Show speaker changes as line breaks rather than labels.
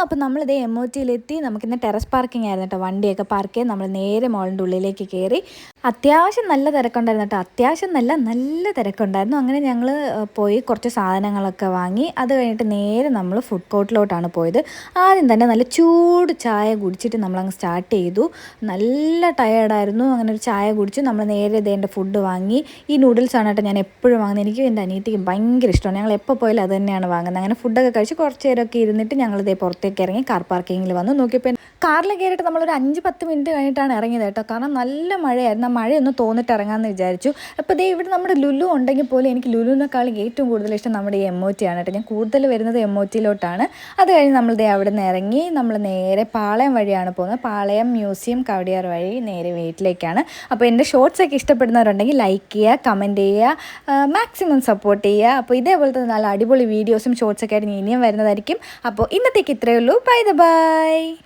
അപ്പോൾ നമ്മളിതേ MOTയിലെത്തി. നമുക്കിന്ന് terrace parking ആയിരുന്നു കേട്ടോ. വണ്ടിയൊക്കെ പാർക്ക് ചെയ്ത് നമ്മൾ നേരെ മോളിൻ്റെ ഉള്ളിലേക്ക് കയറി. അത്യാവശ്യം നല്ല തിരക്കുണ്ടായിരുന്നു കേട്ടോ. അത്യാവശ്യം നല്ല തിരക്കുണ്ടായിരുന്നു. അങ്ങനെ ഞങ്ങൾ പോയി കുറച്ച് സാധനങ്ങളൊക്കെ വാങ്ങി. അത് കഴിഞ്ഞിട്ട് നേരെ നമ്മൾ ഫുഡ് കോർട്ടിലോട്ടാണ് പോയത്. ആദ്യം തന്നെ നല്ല ചൂട് ചായ കുടിച്ചിട്ട് നമ്മളങ്ങ് സ്റ്റാർട്ട് ചെയ്തു. നല്ല ടയേർഡായിരുന്നു. അങ്ങനെ ഒരു ചായ കുടിച്ച് നമ്മൾ നേരെ ഇതേണ്ട ഫുഡ് വാങ്ങി. ഈ നൂഡിൽസാണ് കേട്ടോ ഞാൻ എപ്പോഴും വാങ്ങുന്നത്. എനിക്കും എൻ്റെ അനിയത്തിക്കും ഭയങ്കര ഇഷ്ടമാണ്. ഞങ്ങൾ എപ്പോൾ പോയാലും അത് തന്നെയാണ് വാങ്ങുന്നത്. അങ്ങനെ ഫുഡൊക്കെ കഴിച്ച് കുറച്ച് നേരമൊക്കെ ഇരുന്നിട്ട് ഞങ്ങളിതേ പുറത്തേക്ക് ഇറങ്ങി കാർ പാർക്കിങ്ങിൽ വന്നു. നോക്കിയപ്പോൾ കാറിൽ കയറിയിട്ട് നമ്മളൊരു 5-10 മിനിറ്റ് കഴിഞ്ഞിട്ടാണ് ഇറങ്ങിയത് കേട്ടോ. കാരണം നല്ല മഴയായിരുന്നു. ആ മഴയൊന്ന് തോന്നിട്ട് ഇറങ്ങാമെന്ന് വിചാരിച്ചു. അപ്പോൾ ദേ ഇവിടെ നമ്മുടെ ലുലു ഉണ്ടെങ്കിൽ പോലും എനിക്ക് ലുലുവിനേക്കാളും ഏറ്റവും കൂടുതൽ ഇഷ്ടം നമ്മുടെ ഈ MOT ആണ് കേട്ടോ. ഞാൻ കൂടുതൽ വരുന്നത് MOTയിലോട്ടാണ്. അത് കഴിഞ്ഞ് നമ്മൾ ദേ അവിടെ നിന്ന് ഇറങ്ങി നമ്മൾ നേരെ പാളയം വഴിയാണ് പോകുന്നത്. പാളയം മ്യൂസിയം കവടിയാർ വഴി നേരെ വീട്ടിലേക്കാണ്. അപ്പോൾ എൻ്റെ ഷോർട്സൊക്കെ ഇഷ്ടപ്പെടുന്നവരുണ്ടെങ്കിൽ ലൈക്ക് ചെയ്യുക, കമൻറ്റ് ചെയ്യുക, മാക്സിമം സപ്പോർട്ട് ചെയ്യുക. അപ്പോൾ ഇതേപോലത്തെ നല്ല അടിപൊളി വീഡിയോസും ഷോർട്സൊക്കെ ആയിട്ട് ഇനിയും വരുന്നതായിരിക്കും. അപ്പോൾ ഇന്നത്തേക്ക് ഇത്രയേ ഉള്ളൂ. ബൈ.